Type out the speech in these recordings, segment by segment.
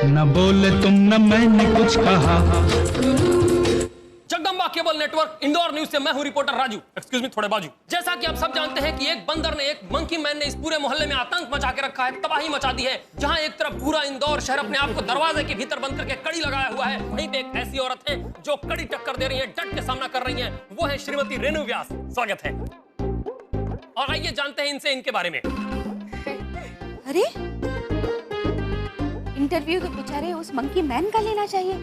न बोले तुम न मैंने कुछ कहा। Jagdamba cable network Indore news से मैं हूं रिपोर्टर राजू। एक्सक्यूज मी, थोड़े बाजू। जैसा कि आप सब जानते हैं कि एक बंदर ने, एक मंकी मैन ने इस पूरे मोहल्ले में आतंक मचा के रखा है, तबाही मचा दी है। जहां एक तरफ पूरा इंदौर शहर अपने आप को दरवाजे के भीतर बंद करके कड़ी लगाया हुआ है, वहीं पे एक ऐसी औरत है जो कड़ी टक्कर दे रही है, डट के सामना कर रही है। वो है श्रीमती रेणु व्यास। स्वागत है। और आइए जानते हैं इनसे इनके बारे में। अरे इंटरव्यू तो बेचारे उस मंकी मैन का लेना चाहिए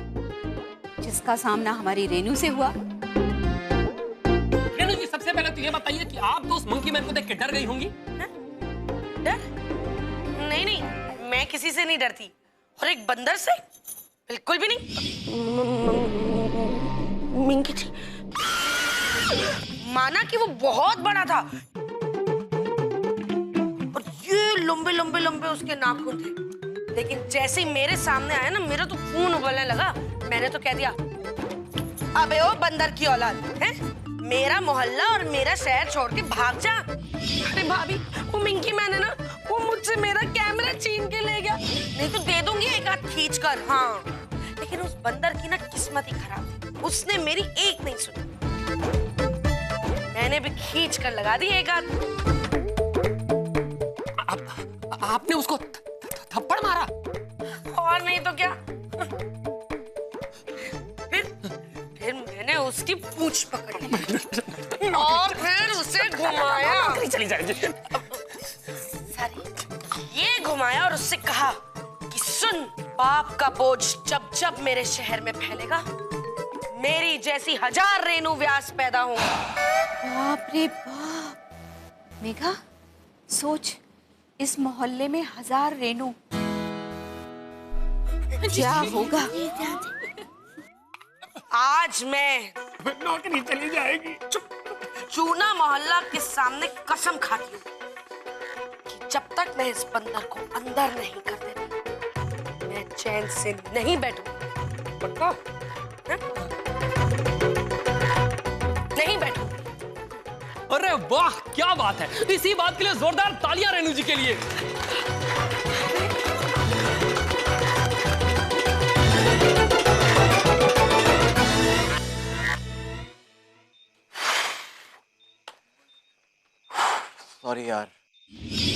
जिसका सामना हमारी रेनू से हुआ। रेणु जी, सबसे पहले तो ये बताइए कि आप तो उस मंकी मैन को देख के डर गई होंगी। डर? नहीं नहीं, मैं किसी से नहीं डरती, और एक बंदर से बिल्कुल भी नहीं। मिंकी थी, माना कि वो बहुत बड़ा था और ये लंबे लंबे लंबे उसके नाखून थे, लेकिन जैसे ही मेरे सामने आया ना, मेरा तो खून उबलने लगा। मैंने तो कह दिया, अबे ओ बंदर की औलाद है, मेरा मोहल्ला और मेरा शहर छोड़ के भाग जा। अरे भाभी, वो मिंकी मैन है ना, वो मुझसे मेरा कैमरा छीन के ले गया, नहीं तो दे दूंगी एक हाथ खींच कर। हाँ, लेकिन उस बंदर की ना किस्मत ही खराब थी, उसने मेरी एक नहीं सुनी, मैंने भी खींच कर लगा दी एक हाथ। आपने उसको थप्पड़ मारा? और नहीं तो क्या। फिर मैंने उसकी पूंछ पकड़ ली और फिर उसे घुमाया। चली जाए। ये घुमाया और उससे कहा कि सुन, पाप का बोझ जब जब मेरे शहर में फैलेगा, मेरी जैसी 1000 रेणु व्यास पैदा होंगी। बाप रे बाप, मेघा सोच, इस मोहल्ले में 1000 रेणु, क्या होगा? आज मैं नौकरी चली जाएगी। चूना मोहल्ला के सामने कसम खाती हूँ कि जब तक मैं इस बंदर को अंदर नहीं कर देती, मैं चैन से नहीं बैठूंगी। पक्का? नहीं बैठूंगी। अरे वाह, क्या बात है! इसी बात के लिए जोरदार तालियां रेणु जी के लिए। सॉरी यार।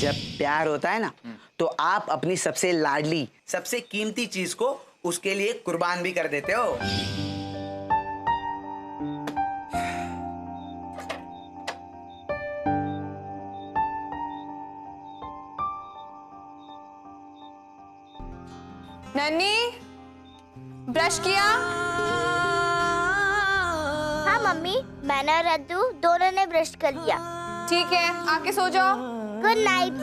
जब प्यार होता है ना, तो आप अपनी सबसे लाडली, सबसे कीमती चीज को उसके लिए कुर्बान भी कर देते हो। नन्नी, ब्रश किया? हाँ मम्मी, मैंने और रद्दू दोनों ने ब्रश कर लिया। ठीक है, आके सो जाओ। Good night.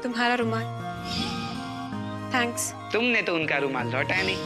तुम्हारा रुमाल। थैंक्स। तुमने तो उनका रुमाल लौटाया नहीं।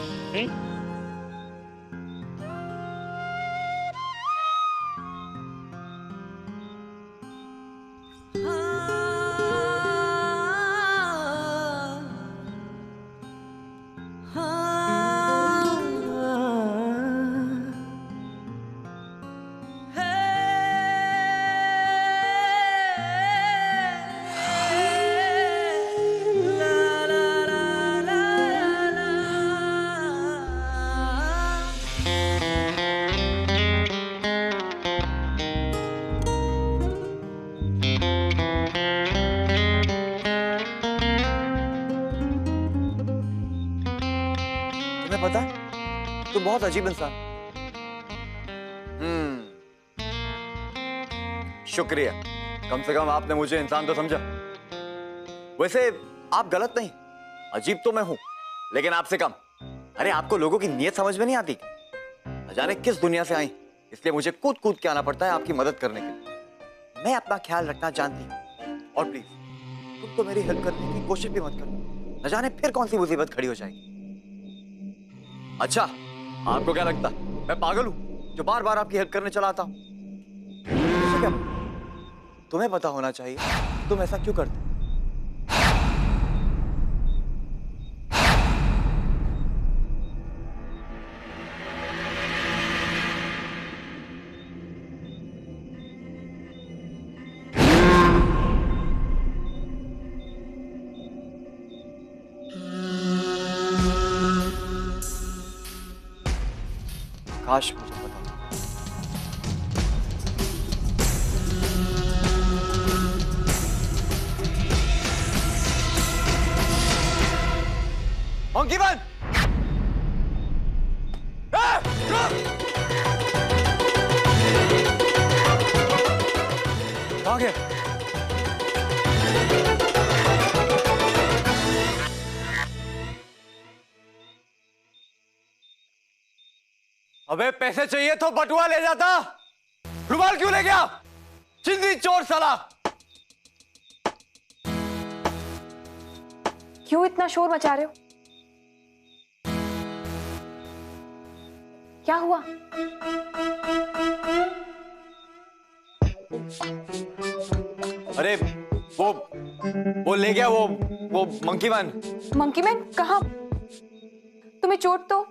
पता तू बहुत अजीब इंसान। शुक्रिया, कम से कम आपने मुझे इंसान तो समझा। वैसे आप गलत नहीं, अजीब तो मैं हूं, लेकिन आपसे कम। अरे आपको लोगों की नीयत समझ में नहीं आती? न जाने किस दुनिया से आई, इसलिए मुझे कूद कूद के आना पड़ता है आपकी मदद करने के लिए। मैं अपना ख्याल रखना जानती हूँ, और प्लीज तुम तो मेरी हेल्प करने की कोशिश भी मत करना, न जाने फिर कौन सी मुसीबत खड़ी हो जाएगी। अच्छा, आपको क्या लगता है मैं पागल हूं जो बार बार आपकी हेल्प करने चला आता हूं? क्या तुम्हें पता होना चाहिए तुम ऐसा क्यों करते? काश मुझे पता था। Monkey man! कहाँ गया? अबे पैसे चाहिए तो बटुआ ले जाता, रुमाल क्यों ले गया? चिंदी चोर साला! क्यों इतना शोर मचा रहे हो? क्या हुआ? अरे वो ले गया, वो मंकी मैन। मंकी मैन कहाँ? तुम्हें चोट तो?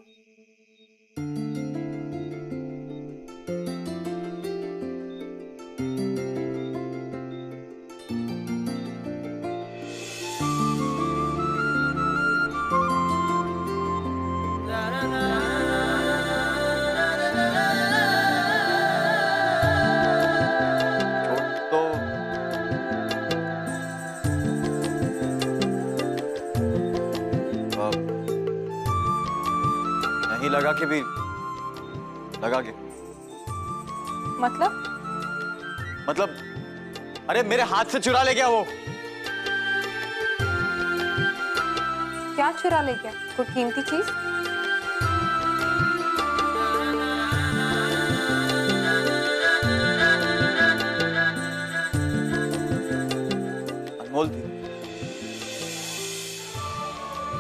लगा के भी लगा के मतलब अरे मेरे हाथ से चुरा ले गया वो। क्या चुरा ले गया? कोई कीमती चीज? अनमोल थी,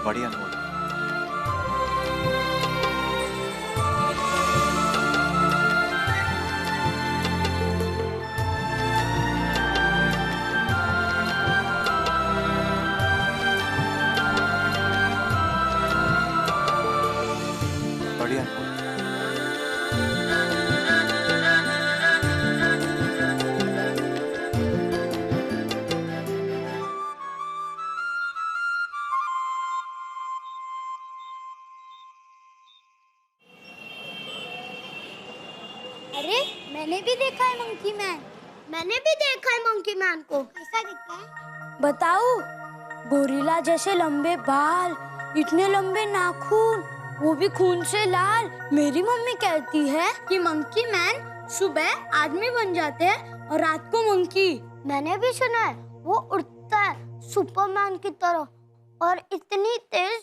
बड़ी अनमोल। अरे मैंने भी देखा है मंकी मैन। मैंने भी देखा है मंकी मैन को। कैसा दिखता है? बताओ। गोरिल्ला जैसे लंबे बाल, इतने लंबे नाखून, वो भी खून से लाल। मेरी मम्मी कहती है कि मंकी मैन सुबह आदमी बन जाते हैं और रात को मंकी। मैंने भी सुना है वो उड़ता है सुपरमैन की तरह, और इतनी तेज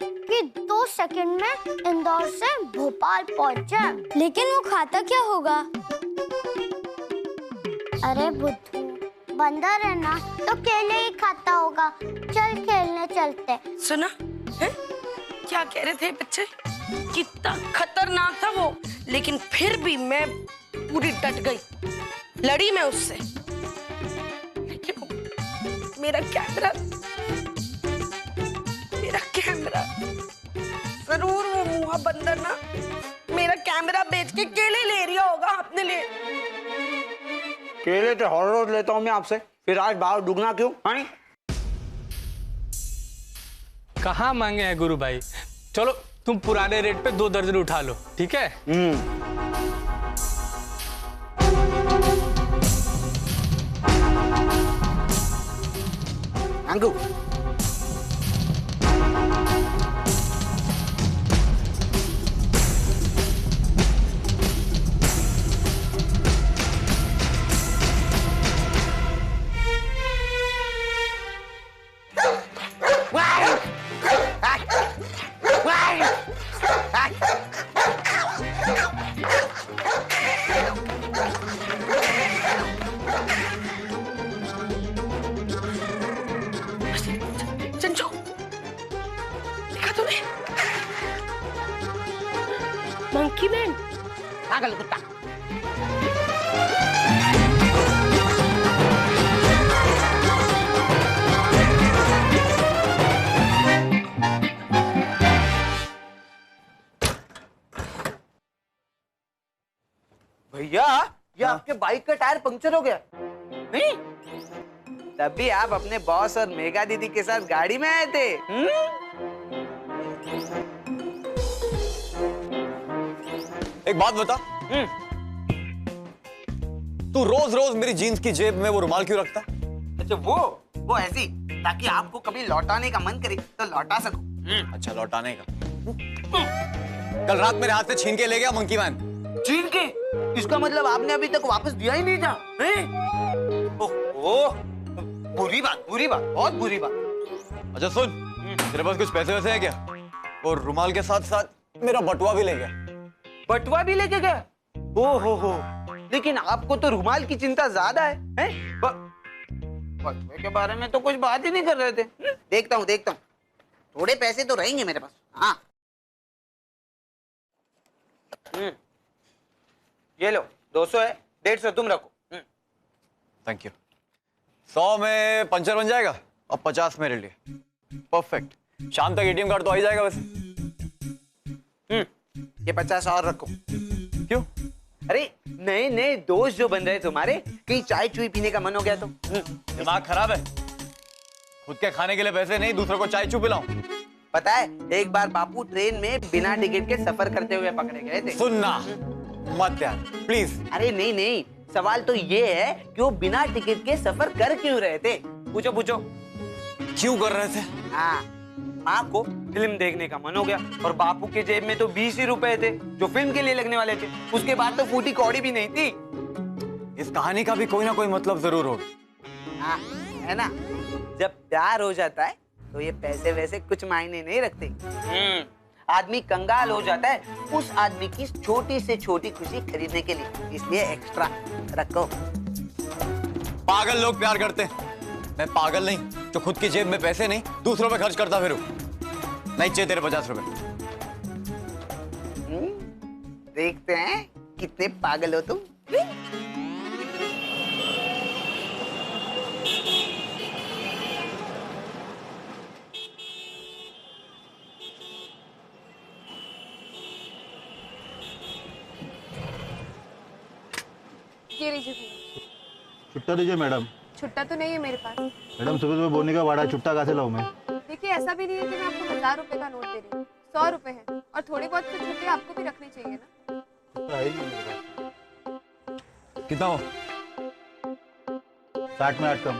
कि 2 सेकंड में इंदौर से भोपाल पहुंच जाए। लेकिन वो खाता क्या होगा? अरे बुद्धू, बंदर है ना तो केले ही खाता होगा। चल खेलने चलते। सुना है? क्या कह रहे थे बच्चे? कितना खतरनाक था वो, लेकिन फिर भी मैं पूरी डट गई, लड़ी मैं उससे। लेकिन मेरा कैमरा जरूर वो मुहा बंदर ना मेरा कैमरा बेच के केले ले रहा होगा अपने लिए। केले तो हर रोज लेता हूँ मैं आपसे, फिर आज भाव दुगना क्यों? हाँ? कहाँ मांगे हैं गुरु भाई? चलो तुम पुराने रेट पे 2 दर्जन उठा लो, ठीक है? अंकु पागल कुत्ता। भैया ये आपके बाइक का टायर पंक्चर हो गया नहीं? तभी आप अपने बॉस और मेघा दीदी के साथ गाड़ी में आए थे। एक बात बता, तू रोज रोज मेरी जीन्स की जेब में वो रुमाल क्यों रखता? अच्छा वो ऐसी ताकि आपको कभी लौटाने का मन करे तो लौटा सको। अच्छा, लौटाने का। कल रात मेरे हाथ से छीन के ले गया मंकी मैन। छीन के? इसका मतलब आपने अभी तक वापस दिया ही नहीं था? ओह, बुरी बात, बहुत बुरी बात। अच्छा सुन, तेरे पास कुछ पैसे वैसे है क्या? और रुमाल के साथ साथ मेरा बटुआ भी ले गया। बटुआ भी लेके गया? हो। लेकिन आपको तो रुमाल की चिंता ज्यादा है, हैं? बटुए के बारे में तो कुछ बात ही नहीं कर रहे थे। देखता हूँ थोड़े पैसे तो रहेंगे मेरे पास। हाँ, ये लो 200 है, 150 तुम रखो। Thank you. 100 में पंचर बन जाएगा और 50 मेरे लिए। परफेक्ट। शाम तक एटीएम कार्ड तो आ ही जाएगा वैसे। ये 50 और रखो। क्यों? अरे नए दोस्त जो बन रहे तुम्हारे, कहीं चाय चुई पीने का मन हो गया तो। दिमाग खराब है? खुद के खाने के लिए पैसे नहीं, दूसरों को चाय चू पिलाऊं? पता है एक बार बापू ट्रेन में बिना टिकट के सफर करते हुए पकड़े गए थे। सुनना मत यार, प्लीज। अरे नहीं, सवाल तो ये है कि वो बिना टिकट के सफर कर क्यों रहे थे? पूछो। क्यों कर रहे थे? हाँ, माँ को फिल्म देखने का मन हो गया और बापू के जेब में तो 20 ही रुपए थे जो फिल्म के लिए लगने वाले थे। उसके बाद तो फूटी कौड़ी भी नहीं थी। इस कहानी का भी कोई ना कोई मतलब जरूर होगा। हाँ, है ना? जब प्यार हो जाता है तो ये पैसे वैसे कुछ मायने नहीं रखते। आदमी कंगाल हो जाता है उस आदमी की छोटी से छोटी खुशी खरीदने के लिए, इसलिए एक्स्ट्रा रखो। पागल लोग प्यार करते हैं, मैं पागल नहीं जो खुद की जेब में पैसे नहीं दूसरों पे खर्च करता फिरूं। नहीं चाहिए तेरे 50 रुपए। देखते हैं कितने पागल हो तुम। ये लीजिए भैया। छुट्टा दीजिए मैडम। छुट्टा तो नहीं है मेरे पास। मैडम सुबह सुबह बोलने का वाड़ा, छुट्टा कहाँ से लाऊं मैं? देखिए ऐसा भी नहीं है कि मैं आपको 1000 रुपए का नोट दे रही हूँ, 100 रुपए है और थोड़ी बहुत तो छुट्टी आपको भी रखनी चाहिए ना। छुट्टा है ही नहीं मेरे पास। कितना हो? 60 में 8 कम।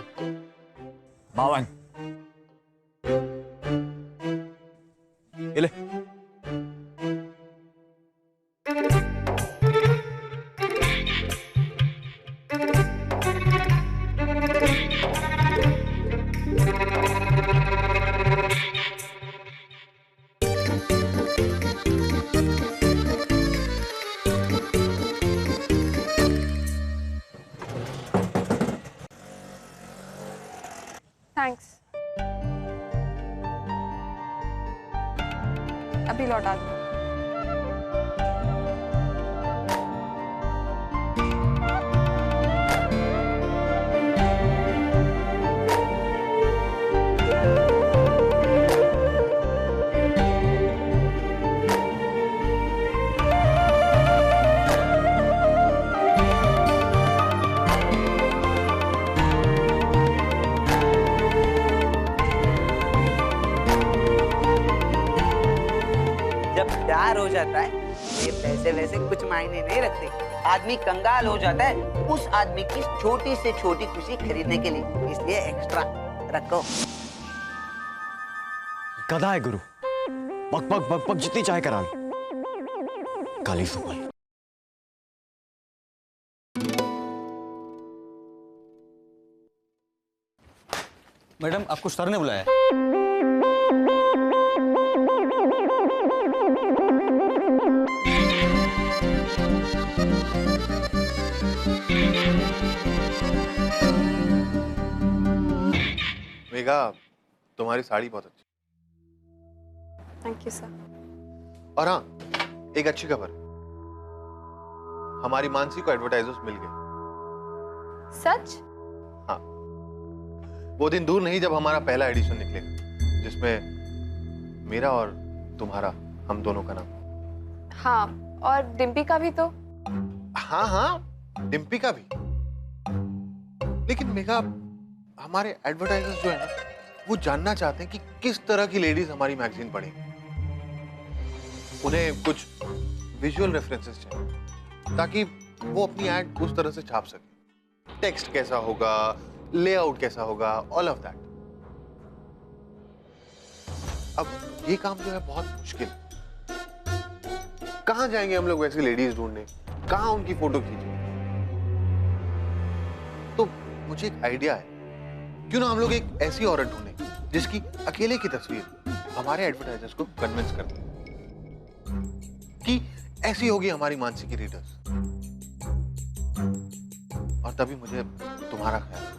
52। ये ले। थैंक्स। अभी लौटा दो। प्यार हो जाता है ये पैसे वैसे कुछ मायने नहीं रखते। आदमी कंगाल हो जाता है उस आदमी की छोटी से छोटी खुशी खरीदने के लिए, इसलिए एक्स्ट्रा रखो। गधा है गुरु, बक बक बक बक जितनी चाहे करा ले। काली सुबह। मैडम आपको सर ने बुलाया है। मेघा, तुम्हारी साड़ी बहुत अच्छी। Thank you sir. और हाँ, एक अच्छी खबर। हमारी मानसी को एडवर्टाइजर्स मिल गए। सच? हाँ, वो दिन दूर नहीं जब हमारा पहला एडिशन निकलेगा, जिसमें मेरा और तुम्हारा, हम दोनों का नाम। हाँ, और डिम्पी का भी तो। हाँ हाँ, डिम्पी का भी। लेकिन मेघा, हमारे एडवर्टाइजर्स जो है ना, वो जानना चाहते हैं कि किस तरह की लेडीज हमारी मैगजीन पढ़ेंगी। उन्हें कुछ विजुअल रेफरेंसेस चाहिए ताकि वो अपनी एड उस तरह से छाप सके। टेक्स्ट कैसा होगा, लेआउट कैसा होगा, ऑल ऑफ दैट। अब ये काम जो है बहुत मुश्किल है। कहां जाएंगे हम लोग वैसी लेडीज ढूंढने, कहां उनकी फोटो खींचे? तो मुझे एक आइडिया है, क्यों ना हम लोग एक ऐसी औरत ढूंढें जिसकी अकेले की तस्वीर हमारे एडवर्टाइजर्स को कन्विंस कर दे कि ऐसी होगी हमारी मानसी की रीडर्स। और तभी मुझे तुम्हारा ख्याल।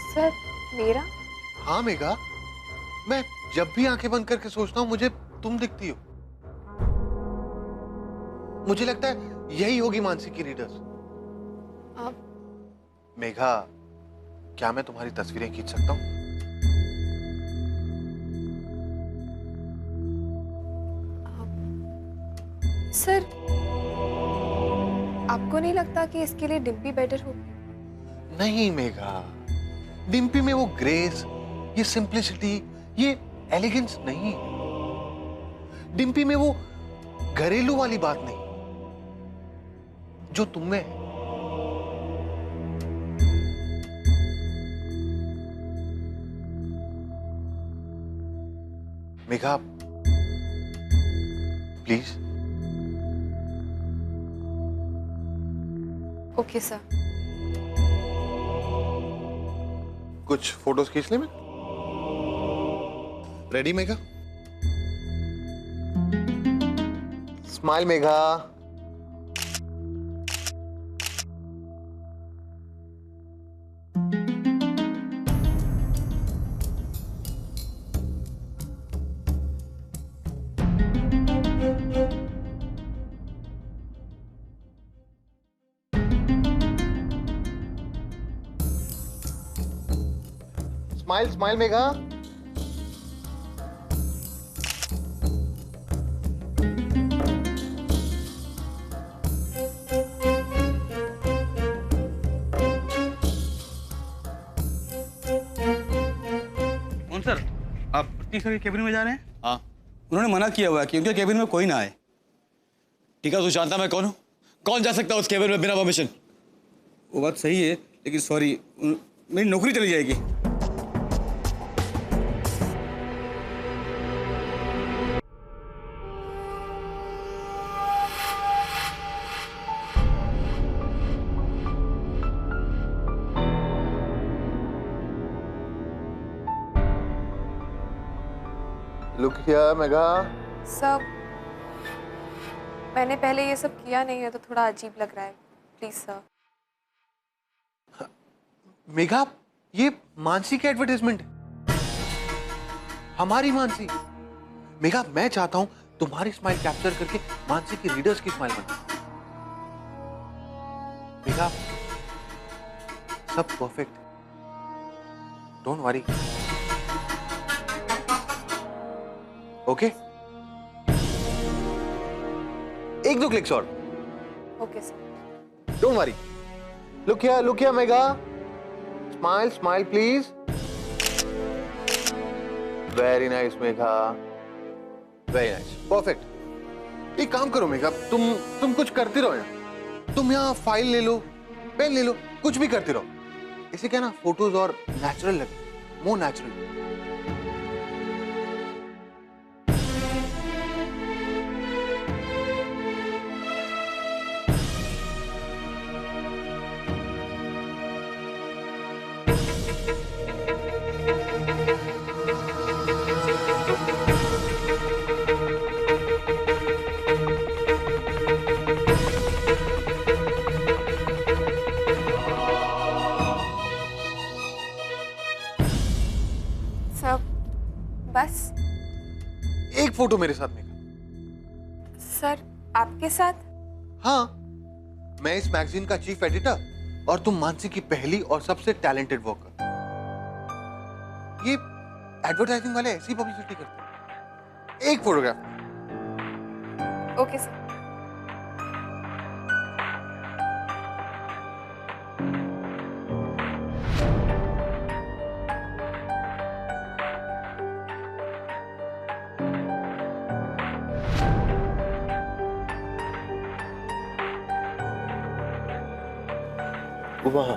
सर, मेरा? हाँ मेघा, मैं जब भी आंखें बंद करके सोचता हूँ मुझे तुम दिखती हो। मुझे लगता है यही होगी मानसी की रीडर्स। मेघा, क्या मैं तुम्हारी तस्वीरें खींच सकता हूँ? सर, आपको नहीं लगता कि इसके लिए डिम्पी बेटर हो? नहीं मेघा, डिम्पी में वो ग्रेस, ये सिंप्लिसिटी, ये एलिगेंस नहीं है। डिम्पी में वो घरेलू वाली बात नहीं जो तुम में है। मेघा, प्लीज। Okay sir. कुछ फोटोज खींच ले मैं। Ready Megha? Smile Megha. Smile smile Megha. कौन सर, आप प्रतीक सर के केबिन में जा रहे हैं? हाँ, उन्होंने मना किया हुआ है कि उनके केबिन में कोई ना आए। ठीक है, तू जानता मैं कौन हूँ? कौन जा सकता है उस केबिन में बिना परमिशन? वो बात सही है, लेकिन सॉरी, मेरी नौकरी चली जाएगी। Look here Megha. सब, मैंने पहले ये सब किया नहीं है तो थोड़ा अजीब लग रहा है। Please sir. मेघा, ये मानसी की एडवर्टाइजमेंट है, हमारी मानसी। मेघा, मैं चाहता हूं तुम्हारी स्माइल कैप्चर करके मानसी की रीडर्स की स्माइल बना। मेघा, सब परफेक्ट, डोंट वरी। ओके? एक दो क्लिक्स और। Okay sir. Don't worry. Look here Megha. Smile smile please. Very nice Megha, very nice, perfect. एक काम करो मेघा, तुम कुछ करते रहो यहाँ। तुम यहाँ फाइल ले लो, पेन ले लो, कुछ भी करते रहो। इसे क्या ना, फोटोज और नेचुरल लगे, मोर नेचुरल। फोटो मेरे साथ मेघा। सर आपके साथ? हाँ, मैं इस मैगजीन का चीफ एडिटर और तुम मानसी की पहली और सबसे टैलेंटेड वर्कर। ये एडवर्टाइजिंग वाले ऐसी पब्लिसिटी करते हैं। एक फोटोग्राफ। Okay sir. वहाँ